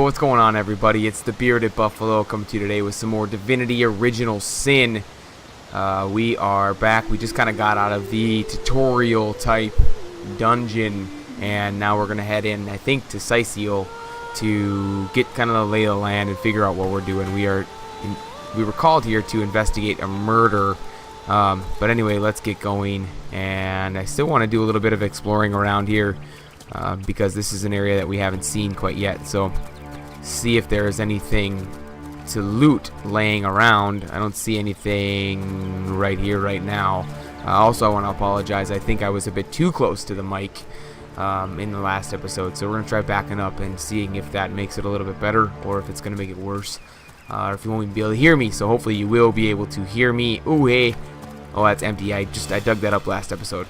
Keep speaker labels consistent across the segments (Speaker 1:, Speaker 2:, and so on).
Speaker 1: What's going on, everybody? It's the Bearded Buffalo coming to you today with some more Divinity Original Sin. We are back. We just kind of got out of the tutorial type dungeon, and now we're going to head in, I think, to Cyceil to get kind of the lay of the land and figure out what we're doing. We were called here to investigate a murder, but anyway, let's get going. And I still want to do a little bit of exploring around here because this is an area that we haven't seen quite yet. So see if there is anything to loot laying around. I don't see anything right here right now. Also, I want to apologize. I think I was a bit too close to the mic in the last episode, so we're going to try backing up and seeing if that makes it a little bit better or if it's going to make it worse, or if you won't even be able to hear me. So hopefully you will be able to hear me. Ooh, hey. Oh, that's empty. I dug that up last episode.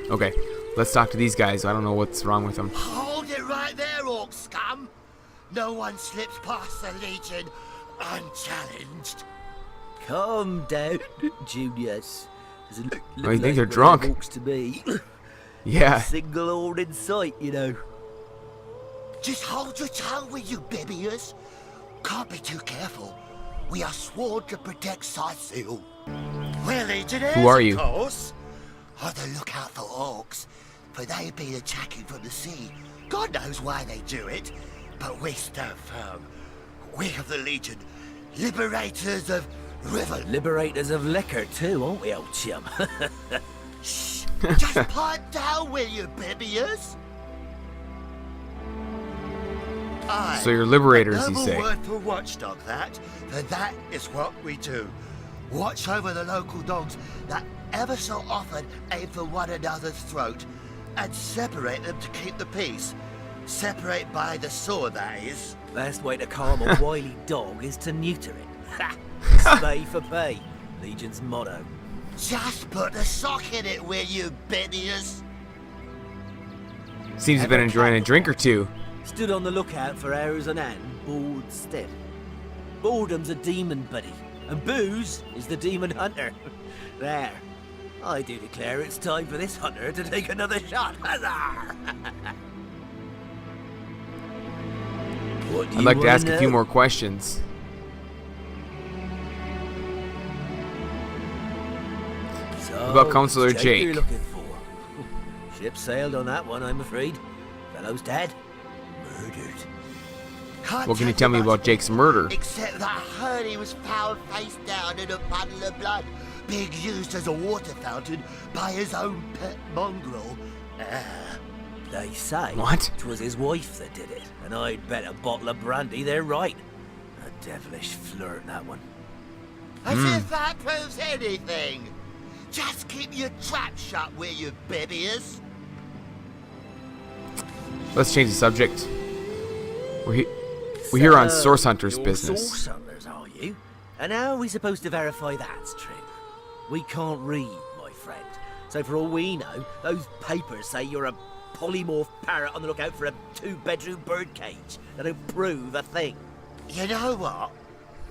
Speaker 1: Okay, let's talk to these guys. I don't know what's wrong with them.
Speaker 2: Hold it right there, orc scum. No one slips past the Legion unchallenged.
Speaker 3: Calm down, Junius.
Speaker 1: Oh, you think they're drunk?
Speaker 3: Looks to me.
Speaker 1: Yeah.
Speaker 3: Single ord in sight, you know.
Speaker 2: Just hold your tongue, will you, Bibias? Can't be too careful. We are sworn to protect Cyceil. We're legionnaires,
Speaker 1: Who are you?
Speaker 2: of course. On the lookout for orcs, for they've been attacking from the sea. God knows why they do it, but we stand firm. We of the Legion, liberators of river.
Speaker 3: Liberators of liquor too, aren't we, old chum?
Speaker 2: Shh! Just pipe down, will you, Bibias?
Speaker 1: So you're liberators, you
Speaker 2: noble
Speaker 1: say?
Speaker 2: Word for watchdog, that. And that is what we do. Watch over the local dogs that ever so often aim for one another's throat, and separate them to keep the peace. Separate by the sword, that is.
Speaker 3: Best way to calm a wily dog is to neuter it. Ha! Spay for pay. Legion's motto.
Speaker 2: Just put a sock in it, will you, Bidias?
Speaker 1: Seems you've been enjoying a drink or two.
Speaker 3: Stood on the lookout for hours on end, bored stiff. Boredom's a demon buddy, and booze is the demon hunter. There. I do declare it's time for this hunter to take another shot. Huzzah!
Speaker 1: I'd like to ask a few more questions.
Speaker 3: So,
Speaker 1: What about Councilor Jake?
Speaker 3: You're looking for? Ship sailed on that one, I'm afraid. Fellow's dead. Murdered.
Speaker 1: What can you tell me about Jake's murder?
Speaker 2: Except that I heard he was found face down in a puddle of blood, being used as a water fountain by his own pet mongrel.
Speaker 3: They say
Speaker 1: What?
Speaker 3: it was his wife that did it, and I'd bet a bottle of brandy they're right. A devilish flirt, that one.
Speaker 2: As if that proves anything. Just keep your trap shut, will you, Bibias?
Speaker 1: Let's change the subject. We're here on Source Hunter's
Speaker 3: you're
Speaker 1: business.
Speaker 3: Source Hunters, are you? And how are we supposed to verify that's true? We can't read, my friend. So for all we know, those papers say you're a polymorph parrot on the lookout for a 2-bedroom birdcage. That don't prove a thing.
Speaker 2: You know what?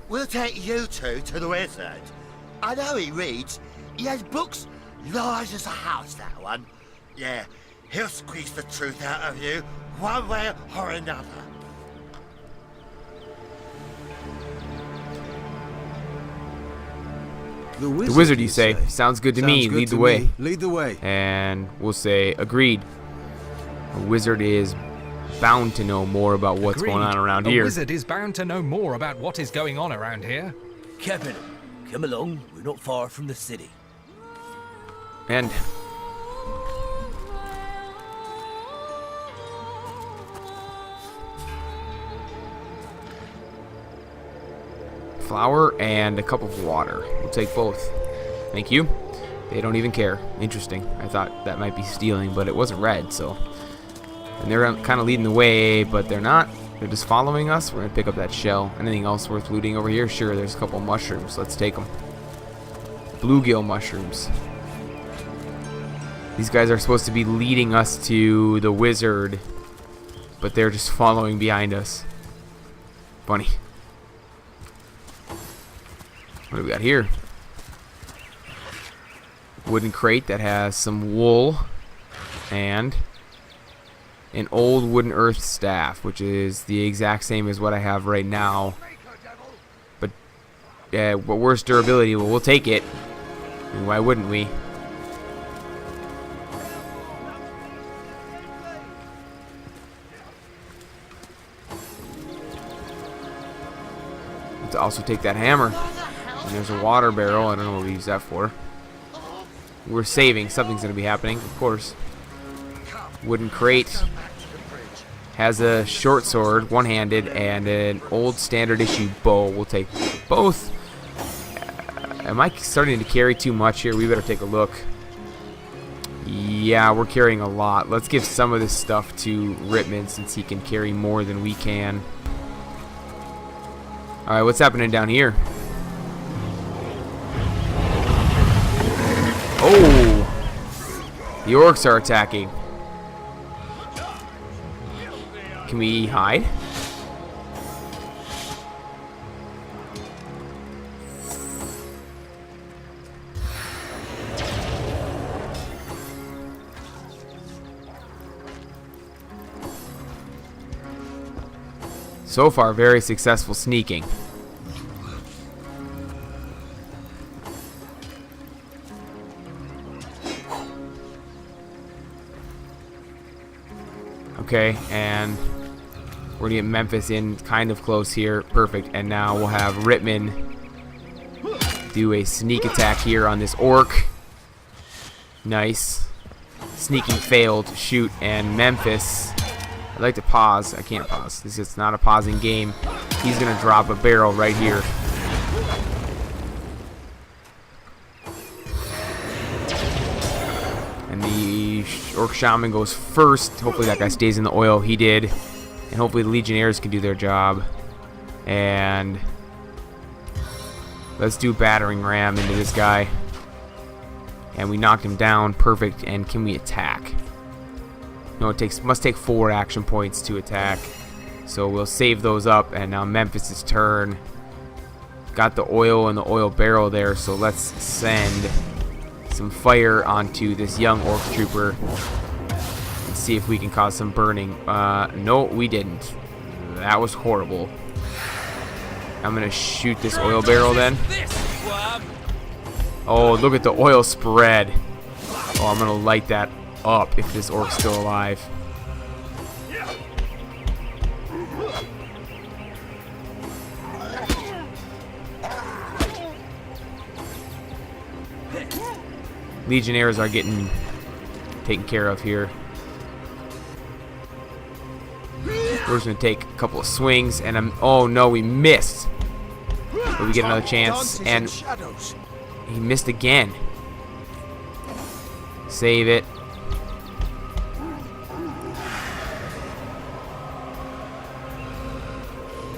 Speaker 2: We'll take you two to the wizard. I know he reads. He has books large as a house, that one. Yeah, he'll squeeze the truth out of you, one way or another.
Speaker 1: The wizard, you say? Sounds good to me. Lead the way.
Speaker 4: Lead the way.
Speaker 1: And we'll say, agreed. A wizard is bound to know more about what's going on around here.
Speaker 5: A wizard is bound to know more about what is going on around here.
Speaker 3: Captain, come along. We're not far from the city.
Speaker 1: And flour and a cup of water. We'll take both. Thank you. They don't even care. Interesting. I thought that might be stealing, but it wasn't red, so. And they're kind of leading the way, but they're not. They're just following us. We're going to pick up that shell. Anything else worth looting over here? Sure, there's a couple of mushrooms. Let's take them. Bluegill mushrooms. These guys are supposed to be leading us to the wizard, but they're just following behind us. Funny. What do we got here? Wooden crate that has some wool and an old wooden earth staff, which is the exact same as what I have right now. But worse durability. Well, we'll take it. I mean, why wouldn't we? Let's also take that hammer. And there's a water barrel. I don't know what we use that for. We're saving. Something's going to be happening, of course. Wooden crate. Has a short sword, one-handed, and an old standard issue bow. We'll take both. Am I starting to carry too much here? We better take a look. Yeah, we're carrying a lot. Let's give some of this stuff to Rittman since he can carry more than we can. Alright, what's happening down here? Oh! The orcs are attacking. Can we hide? So far, very successful sneaking. Okay, and we're gonna get Memphis in kind of close here. Perfect. And now we'll have Rittman do a sneak attack here on this orc. Nice. Sneaking failed. Shoot. And Memphis. I'd like to pause. I can't pause. This is not a pausing game. He's gonna drop a barrel right here. And the orc shaman goes first. Hopefully that guy stays in the oil. He did. And hopefully the legionnaires can do their job. And let's do battering ram into this guy. And we knocked him down. Perfect. And can we attack? No, it must take 4 action points to attack. So we'll save those up. And now Memphis' turn. Got the oil and the oil barrel there. So let's send some fire onto this young orc trooper. See if we can cause some burning. No, we didn't. That was horrible. I'm gonna shoot this oil barrel then. Oh, look at the oil spread. Oh, I'm gonna light that up if this orc's still alive. Legionnaires are getting taken care of here. We're just going to take a couple of swings, and oh no, we missed. But we get another chance, and he missed again. Save it.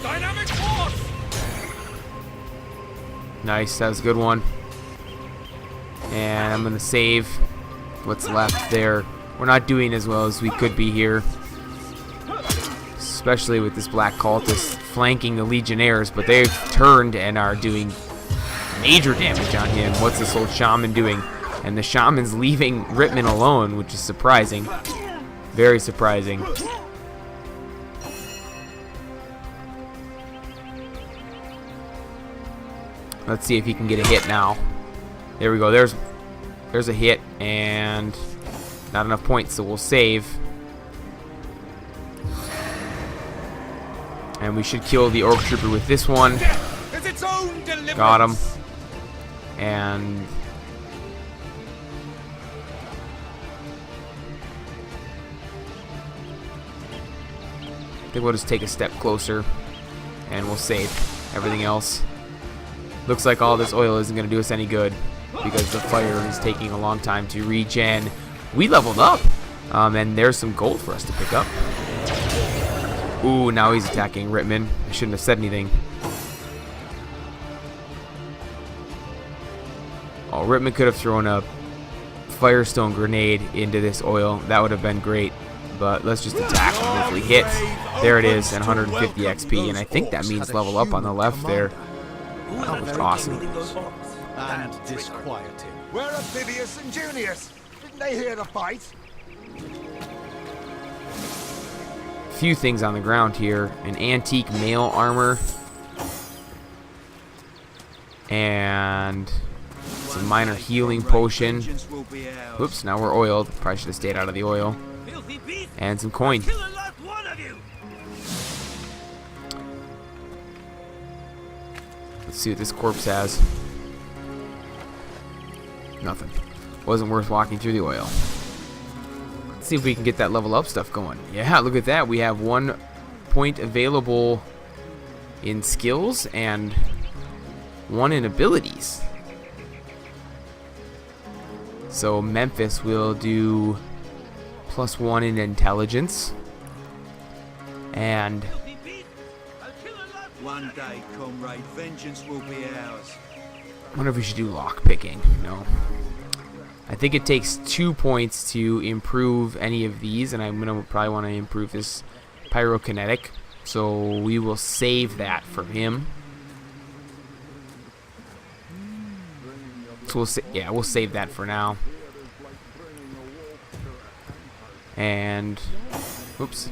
Speaker 5: Dynamic force!
Speaker 1: Nice, that was a good one. And I'm going to save what's left there. We're not doing as well as we could be here. Especially with this black cultist flanking the legionnaires, but they've turned and are doing major damage on him. What's this old shaman doing? And the shaman's leaving Rittman alone, which is surprising. Very surprising. Let's see if he can get a hit now. There we go. There's a hit, and not enough points, so we'll save. And we should kill the orc trooper with this one. Got him. And I think we'll just take a step closer and we'll save everything else. Looks like all this oil isn't going to do us any good because the fire is taking a long time to regen. We leveled up, and there's some gold for us to pick up. Ooh, now he's attacking Rittman. I shouldn't have said anything. Oh, Rittman could have thrown a firestone grenade into this oil. That would have been great. But let's just attack him. Hopefully hit. There it is, and 150 XP. And I think that means level up on the left there. That was awesome.
Speaker 4: And disquieting. Where are Vivius and Junius? Didn't they hear the fight?
Speaker 1: few things on the ground here. An antique mail armor. And some minor healing potion. Whoops, now we're oiled. Probably should have stayed out of the oil. And some coin. Let's see what this corpse has. Nothing. Wasn't worth walking through the oil. Let's see if we can get that level up stuff going. Yeah, look at that. We have 1 point available in skills and 1 in abilities. So Memphis will do +1 in intelligence. And
Speaker 4: One day, comrade, vengeance will be ours.
Speaker 1: I wonder if we should do lock picking. No. I think it takes 2 points to improve any of these, and I'm gonna probably want to improve this pyrokinetic. So we will save that for him. So we'll save that for now. And oops.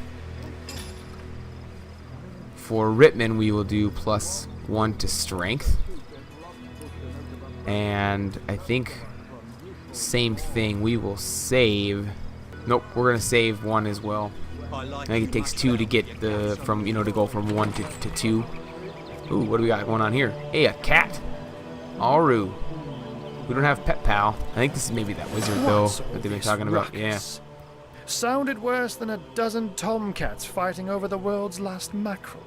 Speaker 1: For Rittman, we will do +1 to strength. And I think same thing, we will save. Nope, we're gonna save 1 as well. I think it takes 2 to get the to go from 1 to 2. Ooh, what do we got going on here? Hey, a cat. Aru. We don't have Pet Pal. I think this is maybe that wizard though that they've been talking about. Yeah.
Speaker 6: Sounded worse than a dozen tomcats fighting over the world's last mackerel.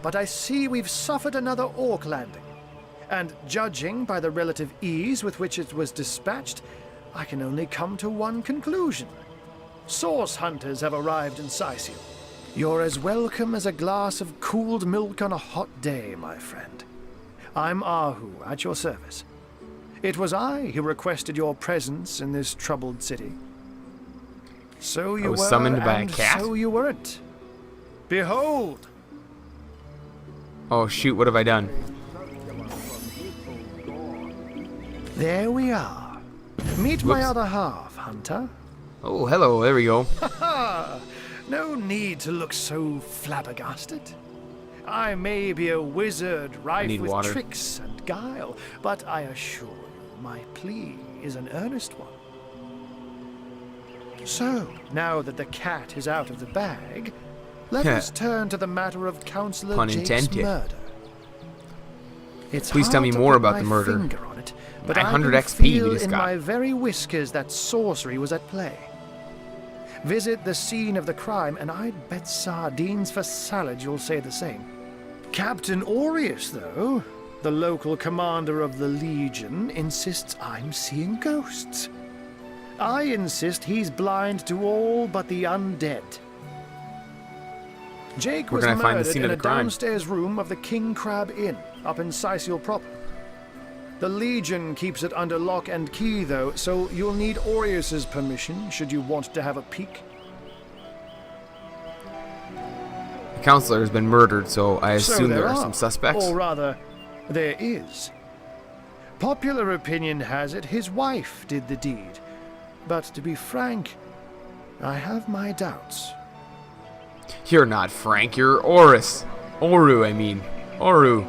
Speaker 6: But I see we've suffered another orc landing. And judging by the relative ease with which it was dispatched, I can only come to one conclusion. Source hunters have arrived in Cyceil. You're as welcome as a glass of cooled milk on a hot day, my friend. I'm Ahu, at your service. It was I who requested your presence in this troubled city. So you were,
Speaker 1: summoned by a
Speaker 6: and
Speaker 1: cat?
Speaker 6: so you weren't. Behold!
Speaker 1: Oh shoot, what have I done?
Speaker 6: There we are. Meet my other half, Hunter.
Speaker 1: Oh, hello, there we go.
Speaker 6: No need to look so flabbergasted. I may be a wizard rife
Speaker 1: need
Speaker 6: with
Speaker 1: water.
Speaker 6: tricks and guile, but I assure you, my plea is an earnest one. So, now that the cat is out of the bag, let us turn to the matter of Councilor
Speaker 1: Pun
Speaker 6: Jake's
Speaker 1: intended.
Speaker 6: murder. It's
Speaker 1: Please tell
Speaker 6: hard
Speaker 1: me
Speaker 6: to
Speaker 1: more
Speaker 6: put
Speaker 1: about
Speaker 6: my
Speaker 1: the murder.
Speaker 6: finger on it, but I
Speaker 1: 900
Speaker 6: can
Speaker 1: XP we
Speaker 6: feel
Speaker 1: just
Speaker 6: in
Speaker 1: got.
Speaker 6: my very whiskers that sorcery was at play. Visit the scene of the crime, and I'd bet sardines for salad you'll say the same. Captain Aureus, though, the local commander of the Legion, insists I'm seeing ghosts. I insist he's blind to all but the undead. Jake was
Speaker 1: Where can I find the
Speaker 6: murdered
Speaker 1: scene
Speaker 6: in
Speaker 1: of
Speaker 6: a
Speaker 1: the crime?
Speaker 6: downstairs room of the King Crab Inn, up in Cyceil proper. The Legion keeps it under lock and key, though, so you'll need Aureus's permission should you want to have a peek.
Speaker 1: The counselor has been murdered, so I
Speaker 6: So
Speaker 1: assume there are some suspects.
Speaker 6: Or rather, there is. Popular opinion has it his wife did the deed. But to be frank, I have my doubts.
Speaker 1: You're not Frank, you're Oru, I mean. Oru.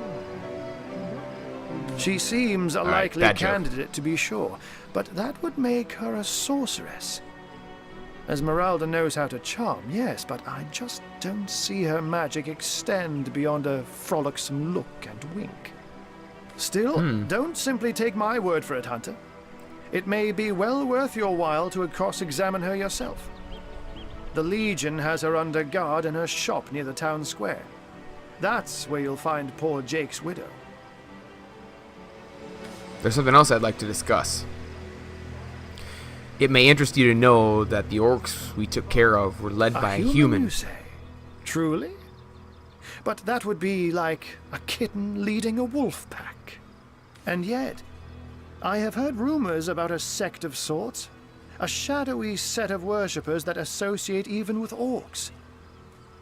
Speaker 6: She seems a
Speaker 1: right,
Speaker 6: likely
Speaker 1: bad joke.
Speaker 6: candidate, to be sure, but that would make her a sorceress. Esmeralda knows how to charm, yes, but I just don't see her magic extend beyond a frolicsome look and wink. Still, don't simply take my word for it, Hunter. It may be well worth your while to cross-examine her yourself. The Legion has her under guard in her shop near the town square. That's where you'll find poor Jake's widow.
Speaker 1: There's something else I'd like to discuss. It may interest you to know that the orcs we took care of were led by a human.
Speaker 6: You say? Truly? But that would be like a kitten leading a wolf pack. And yet, I have heard rumors about a sect of sorts. A shadowy set of worshippers that associate even with orcs.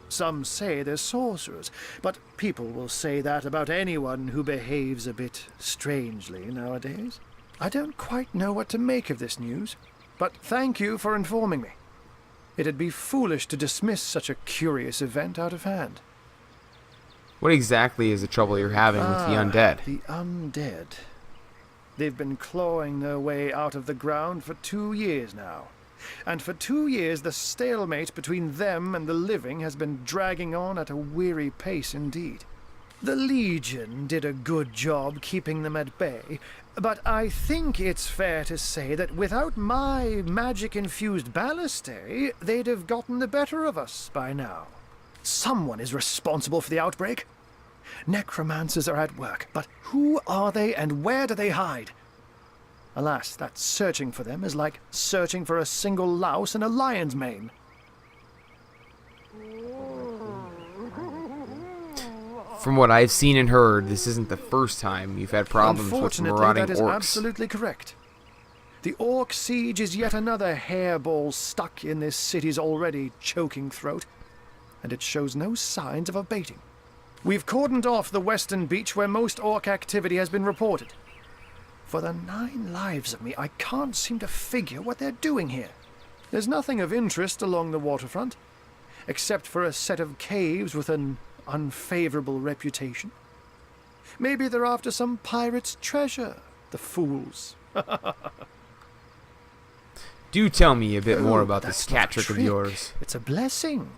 Speaker 6: Some say they're sorcerers, but people will say that about anyone who behaves a bit strangely nowadays. I don't quite know what to make of this news, but thank you for informing me. It'd be foolish to dismiss such a curious event out of hand.
Speaker 1: What exactly is the trouble you're having with the undead?
Speaker 6: The undead. They've been clawing their way out of the ground for 2 years now. And for 2 years, the stalemate between them and the living has been dragging on at a weary pace indeed. The Legion did a good job keeping them at bay, but I think it's fair to say that without my magic-infused ballistae, they'd have gotten the better of us by now. Someone is responsible for the outbreak. Necromancers are at work, but who are they and where do they hide? Alas, that searching for them is like searching for a single louse in a lion's mane.
Speaker 1: From what I've seen and heard, this isn't the first time you've had problems with marauding
Speaker 6: that is
Speaker 1: orcs.
Speaker 6: Absolutely correct. The orc siege is yet another hairball stuck in this city's already choking throat, and it shows no signs of abating. We've cordoned off the western beach where most orc activity has been reported. For the 9 lives of me, I can't seem to figure what they're doing here. There's nothing of interest along the waterfront, except for a set of caves with an unfavorable reputation. Maybe they're after some pirate's treasure, the fools.
Speaker 1: Do tell me a bit more
Speaker 6: Oh,
Speaker 1: about this cat trick of yours.
Speaker 6: It's a blessing.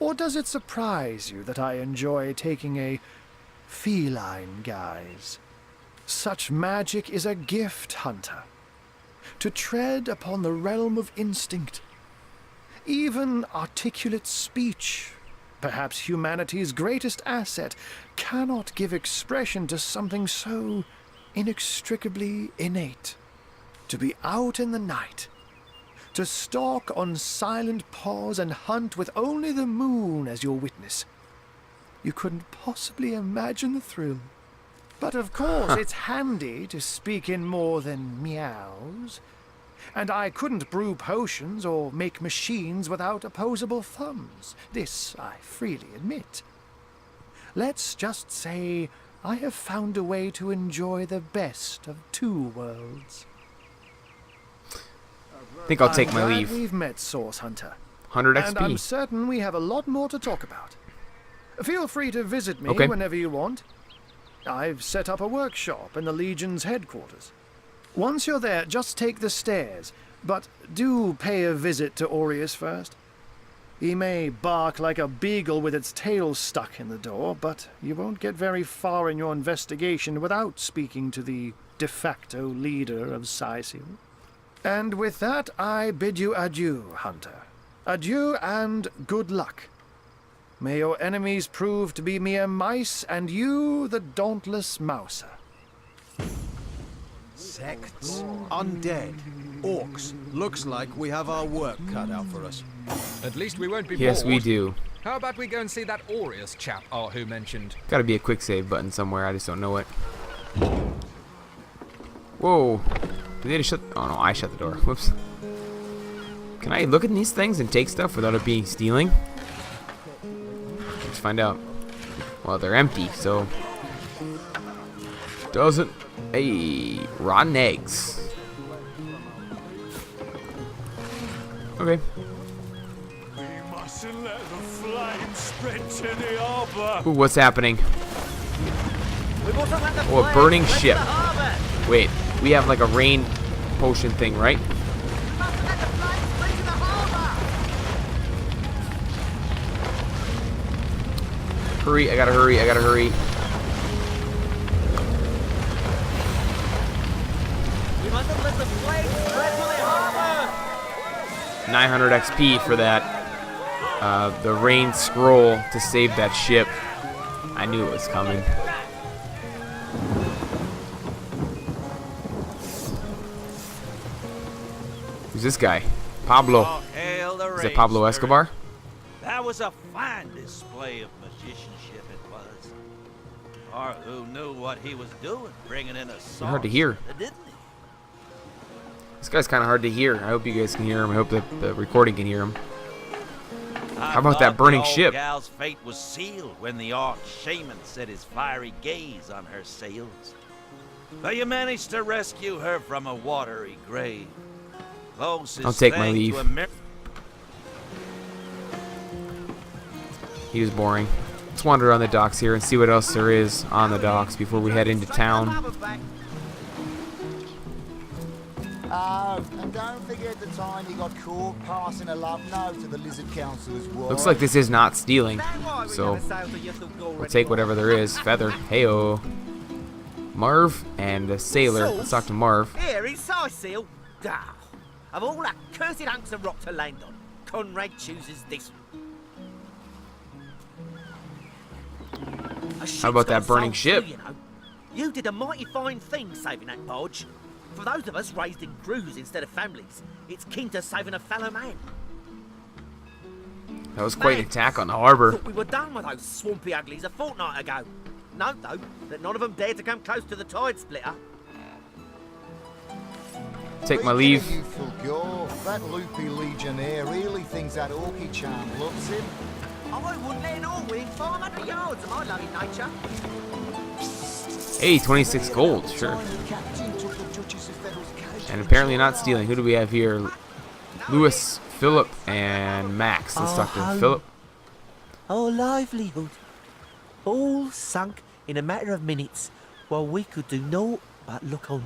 Speaker 6: Or does it surprise you that I enjoy taking a feline guise? Such magic is a gift, Hunter. To tread upon the realm of instinct. Even articulate speech, perhaps humanity's greatest asset, cannot give expression to something so inextricably innate. To be out in the night, to stalk on silent paws and hunt with only the moon as your witness. You couldn't possibly imagine the thrill. But of course, it's handy to speak in more than meows. And I couldn't brew potions or make machines without opposable thumbs. This I freely admit. Let's just say I have found a way to enjoy the best of 2 worlds.
Speaker 1: I think I'll take my
Speaker 6: I'm glad
Speaker 1: leave.
Speaker 6: We've met, Source Hunter.
Speaker 1: 100
Speaker 6: And I'm
Speaker 1: XP.
Speaker 6: certain we have a lot more to talk about. Feel free to visit me
Speaker 1: Okay.
Speaker 6: whenever you want. I've set up a workshop in the Legion's headquarters. Once you're there, just take the stairs, but do pay a visit to Aureus first. He may bark like a beagle with its tail stuck in the door, but you won't get very far in your investigation without speaking to the de facto leader of Cyceil. And with that, I bid you adieu, Hunter. Adieu and good luck. May your enemies prove to be mere mice, and you the dauntless mouser.
Speaker 7: Sects, undead, orcs. Looks like we have our work cut out for us.
Speaker 5: At least we won't be
Speaker 1: Yes,
Speaker 5: bored.
Speaker 1: we do.
Speaker 5: How about we go and see that Aureus chap Arhu mentioned?
Speaker 1: Gotta be a quick save button somewhere, I just don't know it. Whoa. Did they just shut... Oh no, I shut the door. Whoops. Can I look at these things and take stuff without it being stealing? Let's find out. Well, they're empty, so... Doesn't... Hey, rotten eggs. Okay.
Speaker 8: We mustn't let the flames spread to the harbor.
Speaker 1: Ooh, what's happening?
Speaker 3: We mustn't let the
Speaker 1: Oh, a
Speaker 3: flames
Speaker 1: burning
Speaker 3: spread to
Speaker 1: ship.
Speaker 3: the harbour.
Speaker 1: Wait, we have like a rain potion thing, right?
Speaker 3: We mustn't let the flames spread to the harbour.
Speaker 1: Hurry, I gotta hurry, I gotta hurry.
Speaker 3: We mustn't let the flames spread to the harbour.
Speaker 1: 900 XP for that. The rain scroll to save that ship. I knew it was coming. Who's this guy? Pablo.
Speaker 9: Oh, hail the
Speaker 1: Is
Speaker 9: rain
Speaker 1: it Pablo
Speaker 9: spirit.
Speaker 1: Escobar?
Speaker 9: That was a fine display of magicianship, it was. Arhu knew what he was doing, bringing in a song.
Speaker 1: hard to hear.
Speaker 9: Didn't he?
Speaker 1: This guy's kind of hard to hear. I hope you guys can hear him. I hope the recording can hear him.
Speaker 9: I
Speaker 1: How about that
Speaker 9: thought the
Speaker 1: burning
Speaker 9: old
Speaker 1: ship?
Speaker 9: gal's fate was sealed when the arch shaman set his fiery gaze on her sails. But you managed to rescue her from a watery grave. Closest
Speaker 1: I'll take my
Speaker 9: thing
Speaker 1: leave.
Speaker 9: to a
Speaker 1: He was boring. Let's wander on the docks here and see what else there is on the docks before we head into town.
Speaker 10: Oh, and don't forget the time he got caught passing a love note to the Lizard Councilor's wife.
Speaker 1: Looks like this is not stealing, so we'll take whatever there is. Feather, heyo. Marv and a sailor. Let's talk to Marv.
Speaker 3: Here in Cyceil. Ah, of all that cursed hunks of rock to land on, Conrad chooses this one.
Speaker 1: How about that burning ship?
Speaker 3: You know. You did a mighty fine thing saving that barge. For those of us raised in crews instead of families, it's kin to saving a fellow man.
Speaker 1: That was quite an attack on the harbor.
Speaker 3: Thought we were done with those swampy uglies a fortnight ago. Note, though, that none of them dared to come close to the tide splitter.
Speaker 1: Take my leave.
Speaker 10: That loopy legionnaire really thinks that Orky charm loves him.
Speaker 3: I wouldn't let an all within 500 yards of my lovely nature.
Speaker 1: Hey, 26 gold, sure. And apparently not stealing. Who do we have here? Lewis, Philip, and Max. Let's talk to Philip.
Speaker 3: Our livelihood. All sunk in a matter of minutes, while we could do naught but look on.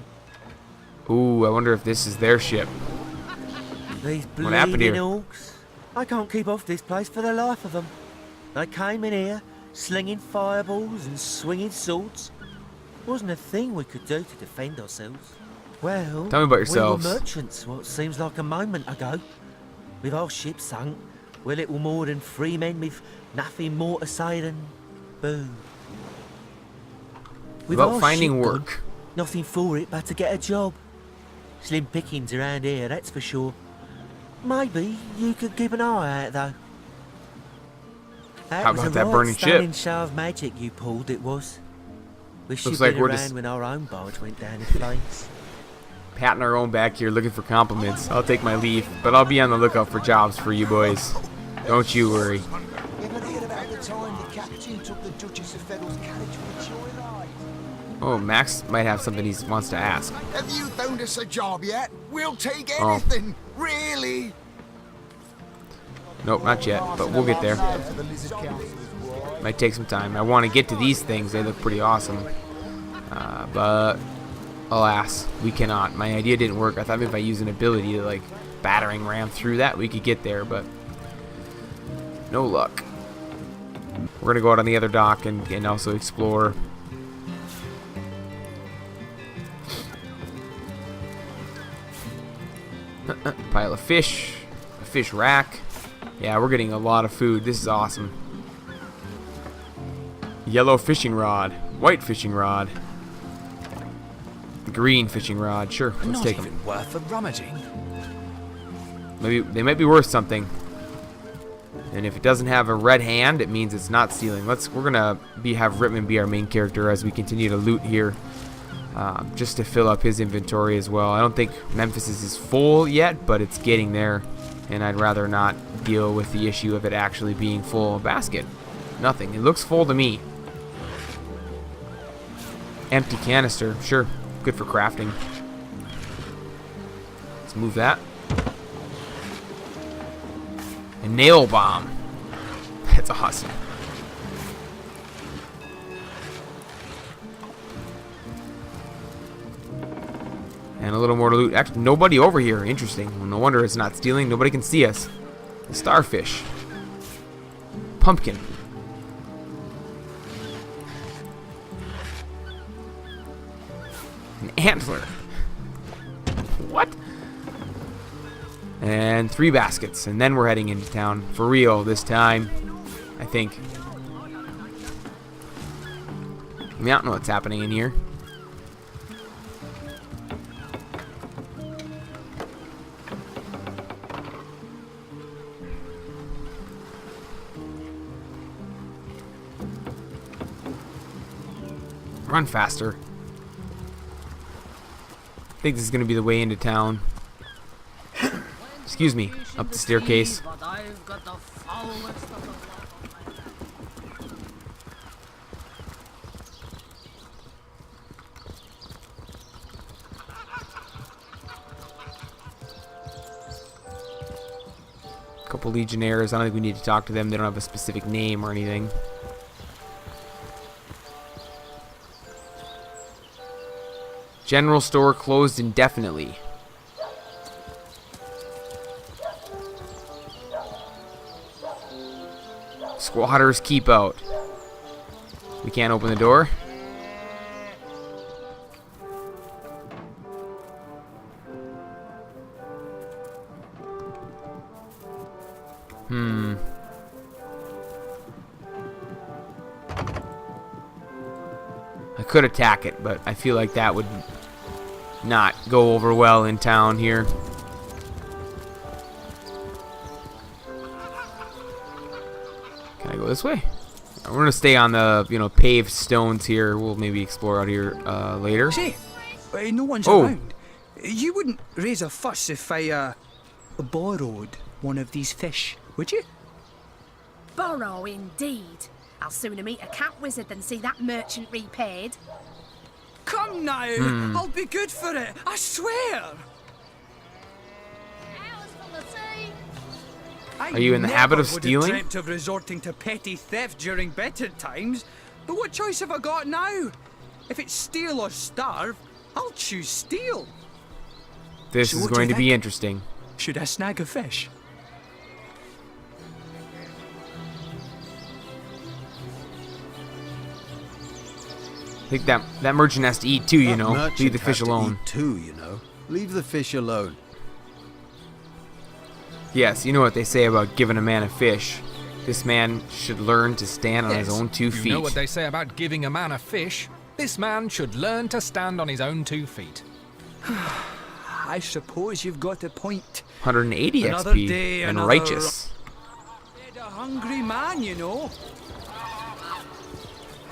Speaker 1: Ooh, I wonder if this is their ship.
Speaker 3: These
Speaker 1: What happened here?
Speaker 3: bleeding orcs. I can't keep off this place for the life of them. They came in here, slinging fireballs and swinging swords. Wasn't a thing we could do to defend ourselves. Well,
Speaker 1: tell me about yourselves.
Speaker 3: We were merchants what seems like a moment ago. With our ship sunk, we're little more than free men with nothing more to say than boo. With
Speaker 1: About
Speaker 3: our
Speaker 1: finding
Speaker 3: ship
Speaker 1: work.
Speaker 3: gone, nothing for it but to get a job. Slim pickings around here, that's for sure. Maybe you could keep an eye out, though.
Speaker 1: How about that burning ship?
Speaker 3: Show of magic you pulled, it was. Wish
Speaker 1: Looks
Speaker 3: you'd
Speaker 1: like
Speaker 3: been
Speaker 1: we're
Speaker 3: around
Speaker 1: just
Speaker 3: when our own barge went down in flames.
Speaker 1: patting our own back here, looking for compliments. I'll take my leave, but I'll be on the lookout for jobs for you boys. Don't you worry.
Speaker 10: Ever heard about the time the captain took the Duchess of Feddle's carriage for a joyride?
Speaker 1: Oh, Max might have something he wants to ask.
Speaker 10: Have you found us a job yet? We'll take
Speaker 1: Oh.
Speaker 10: anything, really.
Speaker 1: Nope, not yet, but we'll get there. Might take some time. I want to get to these things. They look pretty awesome. But alas, we cannot. My idea didn't work. I thought maybe if I use an ability to like battering ram through that, we could get there, but no luck. We're gonna go out on the other dock and also explore. Pile of fish, a fish rack. Yeah, we're getting a lot of food. This is awesome. Yellow fishing rod, white fishing rod, green fishing rod. Sure, let's take them.
Speaker 5: Worth a rummaging.
Speaker 1: Maybe they might be worth something. And if it doesn't have a red hand, it means it's not stealing. We're gonna have Rittman be our main character as we continue to loot here, just to fill up his inventory as well. I don't think Memphis is full yet, but it's getting there, and I'd rather not deal with the issue of it actually being full. Basket, nothing. It looks full to me. Empty canister, sure, good for crafting. Let's move that. A nail bomb. That's awesome. And a little more to loot. Actually, nobody over here. Interesting. Well, no wonder it's not stealing. Nobody can see us. A starfish. Pumpkin. An antler. What? And 3 baskets, and then we're heading into town for real this time, I think. I mean, I don't know what's happening in here. Run faster. I think this is going to be the way into town. Excuse me, up the staircase. couple legionnaires. I don't think we need to talk to them. They don't have a specific name or anything. General store closed indefinitely. Squatters keep out. We can't open the door. I could attack it, but I feel like that would not go over well in town here. Can I go this way? We're gonna stay on the, paved stones here. We'll maybe explore out here later.
Speaker 11: Say, no one's around. You wouldn't raise a fuss if I borrowed one of these fish, would you?
Speaker 12: Borrow indeed. I'll sooner meet a cat wizard than see that merchant repaid.
Speaker 11: Come now, I'll be good for it, I swear.
Speaker 1: Are you in the habit of stealing?
Speaker 11: I would have dreamt of resorting to petty theft during better times, but what choice have I got now? If it's steal or starve, I'll choose steal.
Speaker 1: This is going to be interesting.
Speaker 11: Should I snag a fish?
Speaker 1: I think that merchant has to eat too, Leave the fish alone.
Speaker 7: Leave the fish alone.
Speaker 1: Yes, you know what they say about giving a man a fish. This man should learn to stand on his own 2 feet.
Speaker 5: You know what they say about giving a man a fish? This man should learn to stand on his own 2 feet.
Speaker 11: I suppose you've got a point.
Speaker 1: 180
Speaker 11: Another
Speaker 1: XP
Speaker 11: day,
Speaker 1: and
Speaker 11: another
Speaker 1: righteous.
Speaker 11: A hungry man,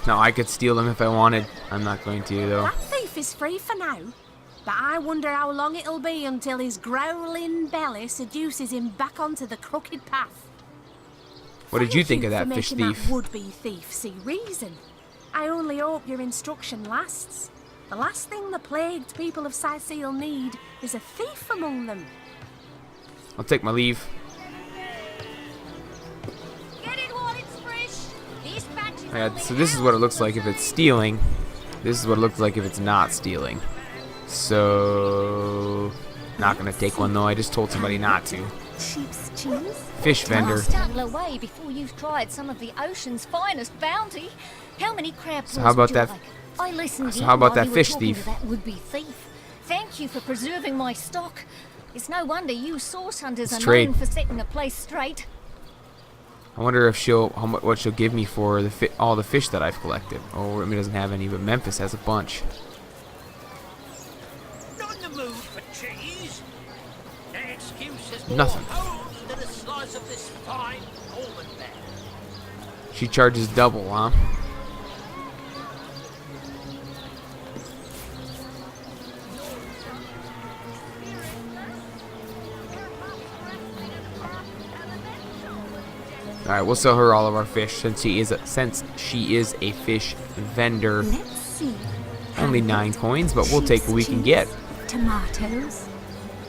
Speaker 1: No, I could steal them if I wanted. I'm not going to, though.
Speaker 12: That thief is free for now. But I wonder how long it'll be until his growling belly seduces him back onto the crooked path.
Speaker 1: What did you think of that fish thief?
Speaker 12: That would-be thief see reason. I only hope your instruction lasts. The last thing the plagued people of Cyceil need is a thief among them.
Speaker 1: I'll take my leave.
Speaker 12: Get it while it's fresh.
Speaker 1: Yeah, so this is what it looks like if it's stealing. This is what it looks like if it's not stealing. So, not gonna take one though. I just told somebody not to.
Speaker 13: Sheep's cheese?
Speaker 1: Fish vendor.
Speaker 13: Stumble away before you've tried some of the ocean's finest bounty. How many crab
Speaker 1: So how about that?
Speaker 13: I listened
Speaker 1: So how about that fish
Speaker 13: thief?
Speaker 1: thief?
Speaker 13: That would-be thief. Thank you for preserving my stock. It's no wonder you source hunters
Speaker 1: Let's
Speaker 13: are
Speaker 1: trade.
Speaker 13: known for setting the place straight.
Speaker 1: I wonder if what she'll give me for all the fish that I've collected. Oh, Remy doesn't have any, but Memphis has a bunch.
Speaker 9: Not in the mood for cheese. An excuse is
Speaker 1: Nothing.
Speaker 9: more holes than a slice of this fine almond bread.
Speaker 1: She charges double, huh? Alright, we'll sell her all of our fish since she is a fish vendor.
Speaker 13: Let's see.
Speaker 1: Only 9 coins, but we'll take what we can get.
Speaker 13: Tomatoes.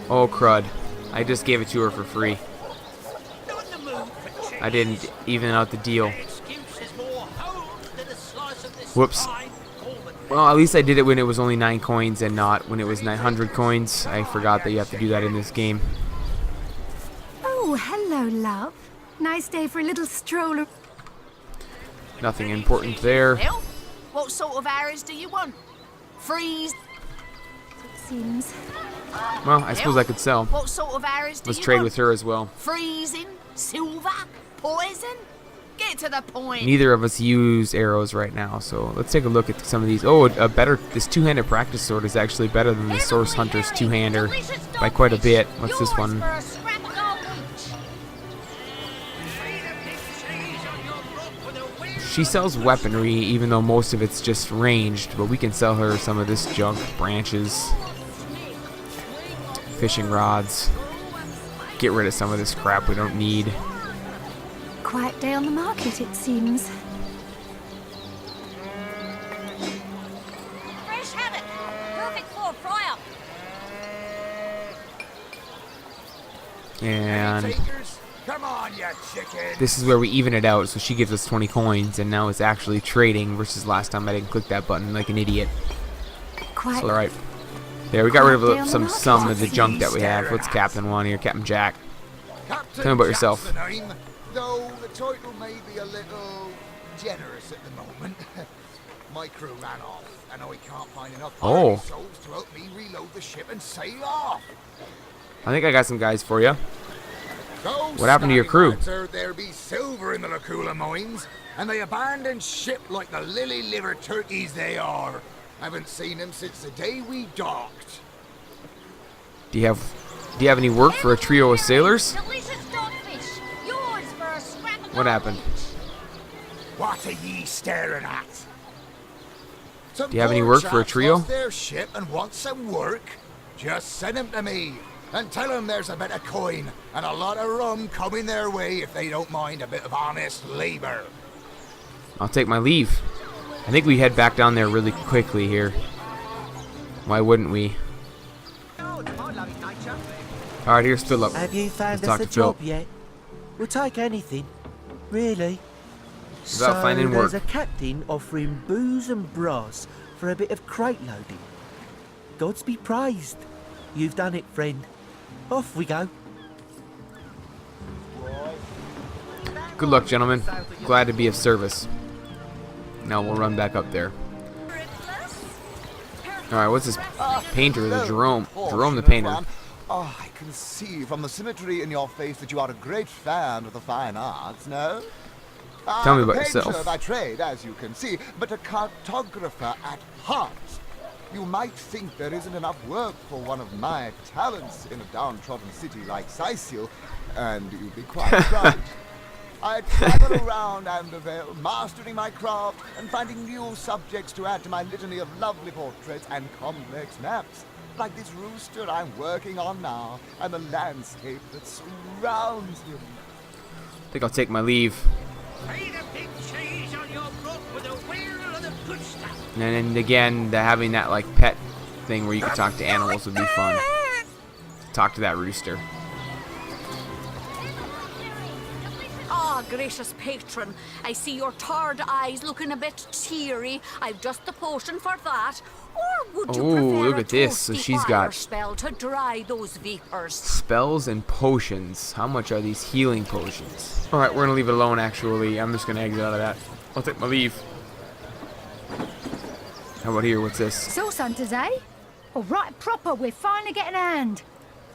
Speaker 1: Oh crud. I just gave it to her for free. I didn't even out the deal. Whoops. Well, at least I did it when it was only 9 coins and not when it was 900 coins. I forgot that you have to do that in this game.
Speaker 12: Oh, hello, love. Nice day for a little stroller.
Speaker 1: Nothing important there.
Speaker 12: Well, what sort of arrows do you want? Freeze.
Speaker 13: It seems.
Speaker 1: Well, I suppose I could sell.
Speaker 12: What sort of arrows do
Speaker 1: Let's
Speaker 12: you
Speaker 1: trade
Speaker 12: want?
Speaker 1: with her as well.
Speaker 12: Freezing? Silver? Poison? Get to the point.
Speaker 1: Neither of us use arrows right now, so let's take a look at some of these. Oh, this two-handed practice sword is actually better than the Source Hunter's two-hander by quite a bit. What's this one? She sells weaponry, even though most of it's just ranged, but we can sell her some of this junk. Branches, fishing rods. Get rid of some of this crap we don't need.
Speaker 13: Quiet day on the market, it seems.
Speaker 12: Fresh haddock. Perfect for a fry-up.
Speaker 1: And
Speaker 10: Come on, you chicken.
Speaker 1: This is where we even it out, so she gives us 20 coins, and now it's actually trading versus last time I didn't click that button like an idiot.
Speaker 12: Quite.
Speaker 1: Alright. There, we got rid of some of the junk that we have. What's Captain 1 here? Captain Jack. Tell me about yourself.
Speaker 10: Though the title may be a little generous at the moment. My crew ran off, and I can't find enough souls to help me reload the ship and sail off.
Speaker 1: I think I got some guys for you. What happened to your crew?
Speaker 10: There be silver in the Lacula mines, and they abandoned ship like the lily-livered turkeys they are. Haven't seen them since the day we docked.
Speaker 1: Do you have any work for a trio of sailors? What happened?
Speaker 10: What are ye staring at?
Speaker 1: Do you have any work for a trio?
Speaker 10: Their ship and want some work? Just send them to me and tell them there's a bit of coin and a lot of rum coming their way if they don't mind a bit of honest labor.
Speaker 1: I'll take my leave. I think we head back down there really quickly here. Why wouldn't we? Alright, here's Philip.
Speaker 3: Have you found
Speaker 1: Let's
Speaker 3: us a job yet? We'll take anything. Really?
Speaker 1: About finding work.
Speaker 3: There's a captain offering booze and brass for a bit of crate loading. Gods be praised. You've done it, friend. Off we go.
Speaker 1: Good luck, gentlemen. Glad to be of service. Now we'll run back up there. Alright, what's this painter? The Jerome the painter.
Speaker 10: Oh, I can see from the symmetry in your face that you are a great fan of the fine arts, no?
Speaker 1: Tell me about
Speaker 10: painter
Speaker 1: yourself.
Speaker 10: by trade, as you can see, but a cartographer at heart. You might think there isn't enough work for one of my talents in a downtrodden city like Cyceil, and you'd be quite right. I travel around Andervale, mastering my craft and finding new subjects to add to my litany of lovely portraits and complex maps. Like this rooster I'm working on now, and the landscape that surrounds him.
Speaker 1: I think I'll take my leave. And then again, having that like pet thing where you can talk to animals would be fun. Talk to that rooster.
Speaker 14: Ah, gracious patron, I see your tired eyes looking a bit teary. I've just the potion for that. Or would you prefer
Speaker 1: look at this. So she's got
Speaker 14: spell to dry those vapors?
Speaker 1: spells and potions. How much are these healing potions? Alright, we're gonna leave it alone actually. I'm just gonna exit out of that. I'll take my leave. How about here? What's this?
Speaker 15: Source hunters, eh? All right, proper. We're finally getting a hand.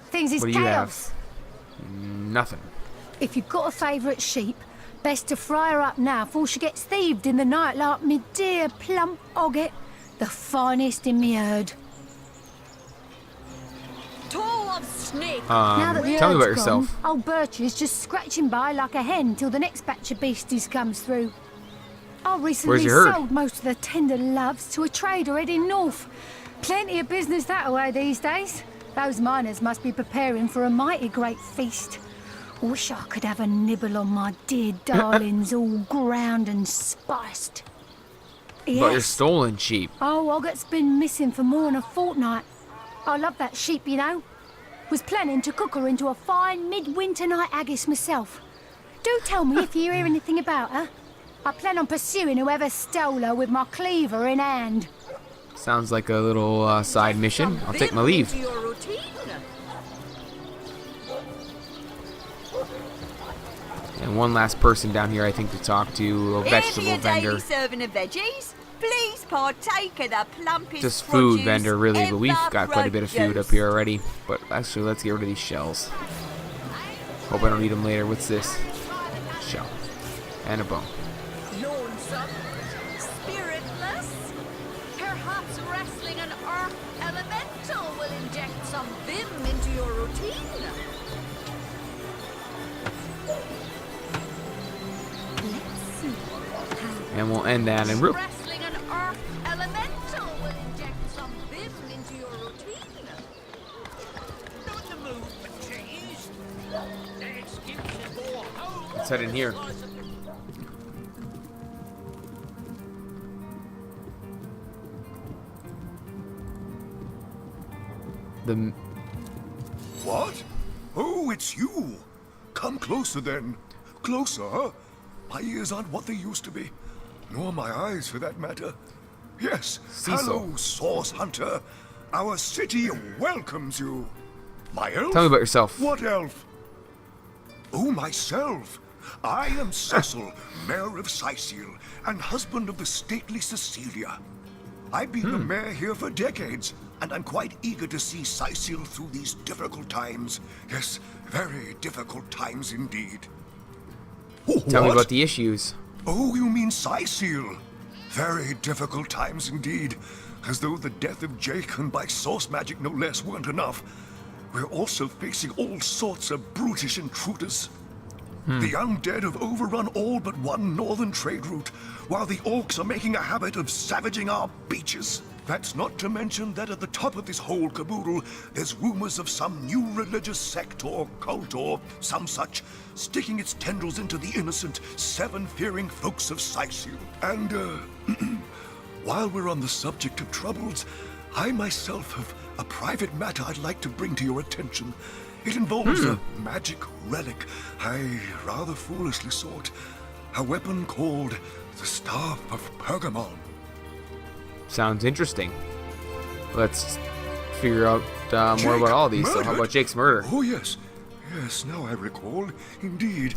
Speaker 15: Things is
Speaker 1: What do you
Speaker 15: chaos.
Speaker 1: have? Nothing.
Speaker 15: If you've got a favourite sheep, best to fry her up now before she gets thieved in the night like me dear plump Ogget, the finest in me herd.
Speaker 14: Toe of snake.
Speaker 15: Now that the
Speaker 1: tell me about
Speaker 15: herd's gone,
Speaker 1: yourself.
Speaker 15: old Birch is just scratching by like a hen till the next batch of beasties comes through. I recently
Speaker 1: your herd?
Speaker 15: sold most of the tender loves to a trader heading north. Plenty of business that way these days. Those miners must be preparing for a mighty great feast. Wish I could have a nibble on my dear darlings, all ground and spiced.
Speaker 1: About your stolen sheep.
Speaker 15: Oh, Ogget's been missing for more than a fortnight. I love that sheep, you know. Was planning to cook her into a fine midwinter night haggis myself. Do tell me if you hear anything about her. I plan on pursuing whoever stole her with my cleaver in hand.
Speaker 1: Sounds like a little side mission. I'll take my leave. And one last person down here I think to talk to, a vegetable vendor.
Speaker 16: Serving of veggies. Please partake of the plumpest
Speaker 1: Just food
Speaker 16: produce
Speaker 1: vendor really, but we've
Speaker 16: ever
Speaker 1: got quite a bit of food up here already. But actually, let's get rid of these shells. Hope I don't need them later. What's this? Shell. And a bone.
Speaker 14: Lonesome, spiritless. Perhaps wrestling an earth elemental will inject some vim into your routine.
Speaker 1: And we'll end that in real.
Speaker 14: Wrestling an earth elemental will inject some vim into your routine.
Speaker 9: Not the move for cheese. That excuse is more home.
Speaker 1: Let's head in here.
Speaker 17: What? Oh, it's you. Come closer then. Closer, huh? My ears aren't what they used to be. Nor my eyes, for that matter. Yes,
Speaker 1: Cyceil.
Speaker 17: hello, Source Hunter. Our city welcomes you. My elf?
Speaker 1: Tell me about yourself.
Speaker 17: What elf? Oh, myself. I am Cyceil, Mayor of Cyceil, and husband of the stately Cecilia. I've been the mayor here for decades, and I'm quite eager to see Cyceil through these difficult times. Yes, very difficult times indeed. Oh,
Speaker 1: Tell me
Speaker 17: what?
Speaker 1: about the issues.
Speaker 17: Oh, you mean Cyceil? Very difficult times indeed. As though the death of Jake, and by source magic no less, weren't enough. We're also facing all sorts of brutish intruders. The undead have overrun all but one northern trade route, while the orcs are making a habit of savaging our beaches. That's not to mention that at the top of this whole caboodle, there's rumors of some new religious sect or cult or some such, sticking its tendrils into the innocent, seven-fearing folks of Cyceil. And, while we're on the subject of troubles, I myself have a private matter I'd like to bring to your attention. It involves a magic relic I rather foolishly sought. A weapon called the Staff of Pergamon.
Speaker 1: Sounds interesting. Let's figure out more about all these. So how about Jake's murder?
Speaker 17: Oh, yes. Yes, now I recall. Indeed.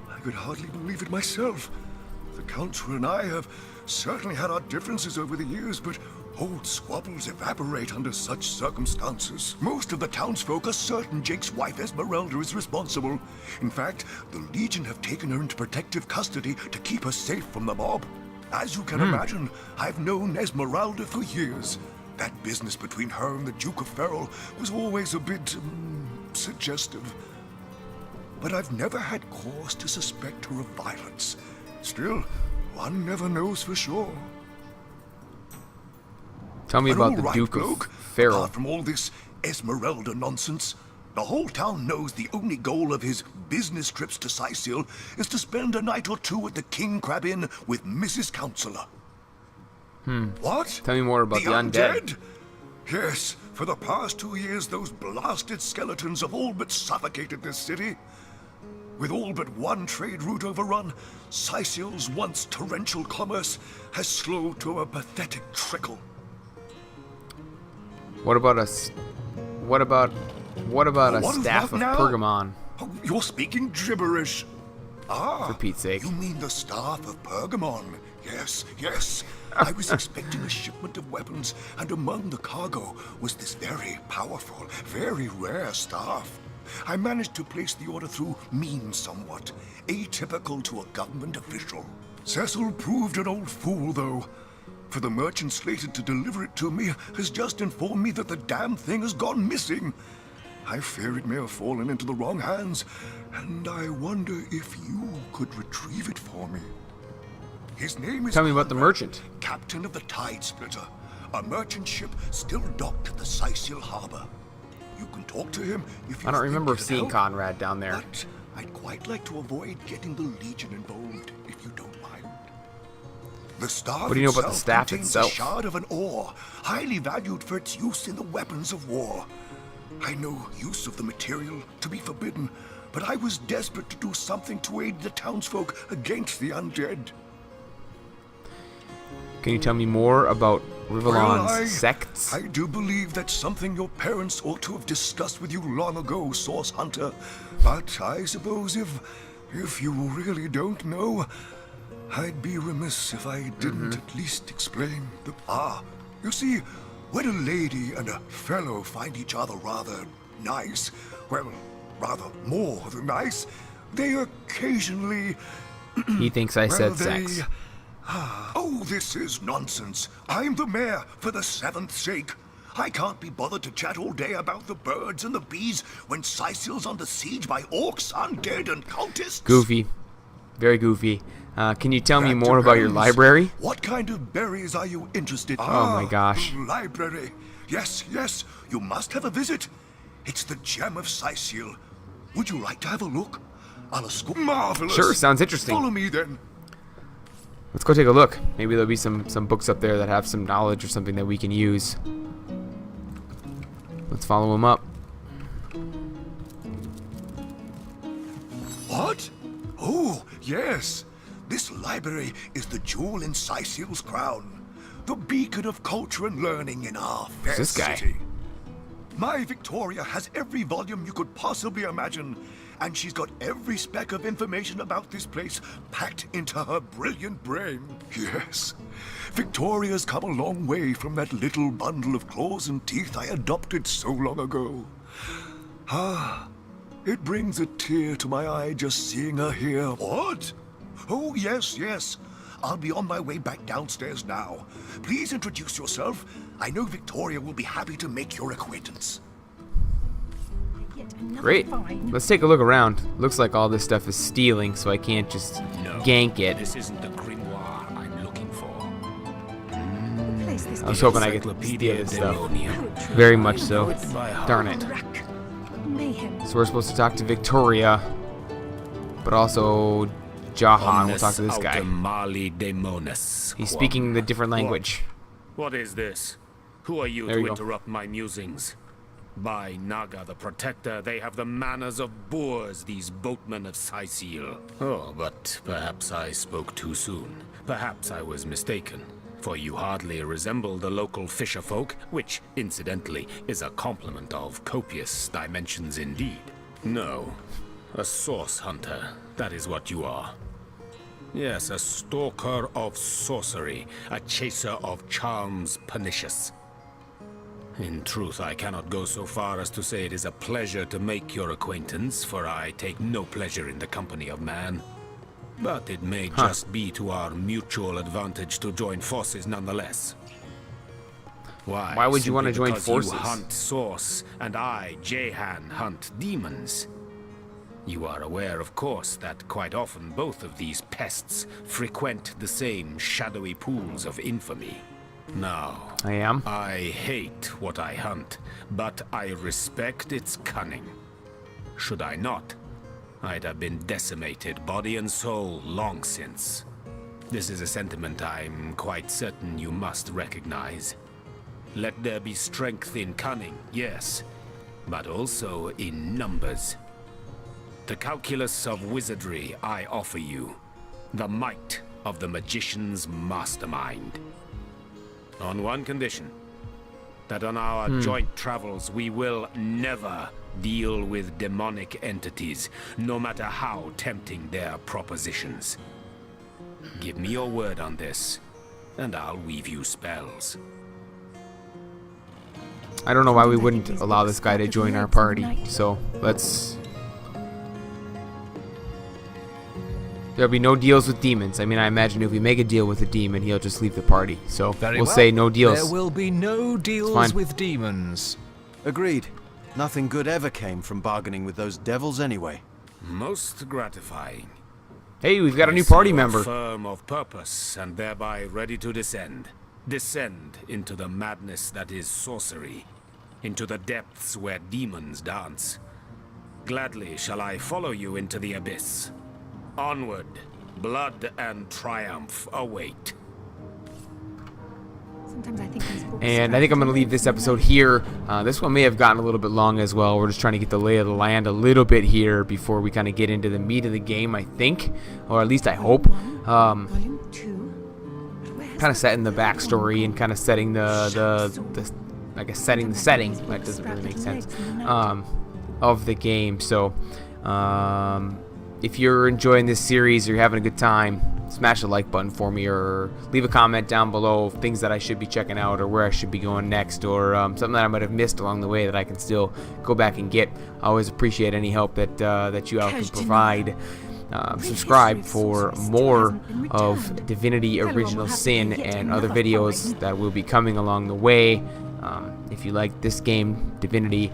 Speaker 17: I could hardly believe it myself. The Councilor and I have certainly had our differences over the years, but old squabbles evaporate under such circumstances. Most of the townsfolk are certain Jake's wife Esmeralda is responsible. In fact, the Legion have taken her into protective custody to keep her safe from the mob. As you can imagine, I've known Esmeralda for years. That business between her and the Duke of Ferrol was always a bit suggestive. But I've never had cause to suspect her of violence. Still, one never knows for sure.
Speaker 1: Tell me about the Duke of Ferrol.
Speaker 17: Apart from all this Esmeralda nonsense, the whole town knows the only goal of his business trips to Cyceil is to spend a night or two at the King Crab Inn with Mrs. Councilor. What?
Speaker 1: Tell me more about the undead.
Speaker 17: Yes, for the past 2 years, those blasted skeletons have all but suffocated this city. With all but one trade route overrun, Cyceil's once torrential commerce has slowed to a pathetic trickle.
Speaker 1: What about a staff of Pergamon?
Speaker 17: Oh, you're speaking gibberish.
Speaker 1: For Pete's sake.
Speaker 17: You mean the staff of Pergamon? Yes, yes. I was expecting a shipment of weapons, and among the cargo was this very powerful, very rare staff. I managed to place the order through means somewhat, atypical to a government official. Cyceil proved an old fool, though. For the merchant slated to deliver it to me has just informed me that the damn thing has gone missing. I fear it may have fallen into the wrong hands, and I wonder if you could retrieve it for me. His name is...
Speaker 1: Tell me about the merchant.
Speaker 17: Captain of the Tide Splitter, a merchant ship still docked at the Cyceil harbor. You can talk to him if you
Speaker 1: I don't remember
Speaker 17: think it'd
Speaker 1: seeing
Speaker 17: help,
Speaker 1: Conrad down there.
Speaker 17: But I'd quite like to avoid getting the Legion involved, if you don't mind. The staff
Speaker 1: What do you know about the staff
Speaker 17: contains
Speaker 1: itself?
Speaker 17: A shard of an ore, highly valued for its use in the weapons of war. I know use of the material to be forbidden, but I was desperate to do something to aid the townsfolk against the undead.
Speaker 1: Can you tell me more about Rivellon's
Speaker 17: Well,
Speaker 1: sects?
Speaker 17: I do believe that's something your parents ought to have discussed with you long ago, Source Hunter. But I suppose if you really don't know, I'd be remiss if I didn't at least explain the... you see, when a lady and a fellow find each other rather nice, well, rather more than nice, they occasionally...
Speaker 1: He thinks I said
Speaker 17: they-
Speaker 1: sex.
Speaker 17: Oh, this is nonsense. I'm the mayor for the 7th sake. I can't be bothered to chat all day about the birds and the bees when Cyceil's under siege by orcs, undead, and cultists.
Speaker 1: Goofy. Very goofy. Can you tell me more about your library?
Speaker 17: What kind of berries are you interested in?
Speaker 1: Oh my gosh.
Speaker 17: The library. Yes, yes, you must have a visit. It's the gem of Cyceil. Would you like to have a look? Marvelous.
Speaker 1: Sure, sounds interesting.
Speaker 17: Follow me then.
Speaker 1: Let's go take a look. Maybe there'll be some books up there that have some knowledge or something that we can use. Let's follow him up.
Speaker 17: yes. This library is the jewel in Cyceil's crown. The beacon of culture and learning in our fair
Speaker 1: Who's this guy?
Speaker 17: city. My Victoria has every volume you could possibly imagine, and she's got every speck of information about this place packed into her brilliant brain. Yes, Victoria's come a long way from that little bundle of claws and teeth I adopted so long ago. Ah, it brings a tear to my eye just seeing her here. What? Oh, yes, yes. I'll be on my way back downstairs now. Please introduce yourself. I know Victoria will be happy to make your acquaintance.
Speaker 1: Great. Let's take a look around. Looks like all this stuff is stealing, so I can't just gank it.
Speaker 18: This isn't the grimoire I'm looking for.
Speaker 1: I was hoping I could steal this stuff. Very much so. Darn it. So we're supposed to talk to Victoria, but also Jahan. We'll talk to this guy. He's speaking the different language.
Speaker 18: What is this? Who are you to interrupt my musings? By Naga the Protector, they have the manners of boors, these boatmen of Cyceil. Oh, but perhaps I spoke too soon. Perhaps I was mistaken, for you hardly resemble the local fisherfolk, which, incidentally, is a compliment of copious dimensions indeed. No, a source hunter, that is what you are. Yes, a stalker of sorcery, a chaser of charms pernicious. In truth, I cannot go so far as to say it is a pleasure to make your acquaintance, for I take no pleasure in the company of man. But it may just be to our mutual advantage to join forces nonetheless.
Speaker 1: Why would you want to join forces?
Speaker 18: You hunt source, and I, Jahan, hunt demons. You are aware, of course, that quite often both of these pests frequent the same shadowy pools of infamy. Now, I hate what I hunt, but I respect its cunning. Should I not, I'd have been decimated, body and soul, long since. This is a sentiment I'm quite certain you must recognize. Let there be strength in cunning, yes, but also in numbers. The calculus of wizardry I offer you, the might of the magician's mastermind. On one condition, that on our joint travels we will never deal with demonic entities, no matter how tempting their propositions. Give me your word on this, and I'll weave you spells.
Speaker 1: I don't know why we wouldn't allow this guy to join our party, so let's... There'll be no deals with demons. I mean, I imagine if we make a deal with a demon, he'll just leave the party. So we'll say no deals.
Speaker 7: There will be no deals with demons. Agreed. Nothing good ever came from bargaining with those devils anyway.
Speaker 18: Most gratifying.
Speaker 1: Hey, we've got a new party member.
Speaker 18: Firm of purpose and thereby ready to descend. Descend into the madness that is sorcery. Into the depths where demons dance. Gladly shall I follow you into the abyss. Onward, blood and triumph await.
Speaker 1: And I think I'm going to leave this episode here. This one may have gotten a little bit long as well. We're just trying to get the lay of the land a little bit here before we kind of get into the meat of the game, I think. Or at least I hope. Kind of setting the backstory and kind of setting I guess setting the setting. That doesn't really make sense. Of the game. So, if you're enjoying this series or you're having a good time, smash the like button for me or leave a comment down below of things that I should be checking out or where I should be going next or something that I might have missed along the way that I can still go back and get. I always appreciate any help that you all can provide. Subscribe for more of Divinity Original Sin and other videos that will be coming along the way. If you like this game, Divinity,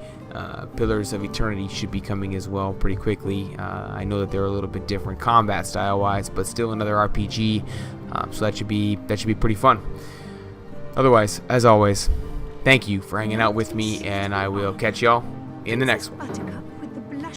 Speaker 1: Pillars of Eternity should be coming as well pretty quickly. I know that they're a little bit different combat style wise, but still another RPG, so that should be pretty fun. Otherwise, as always, thank you for hanging out with me, and I will catch y'all in the next one.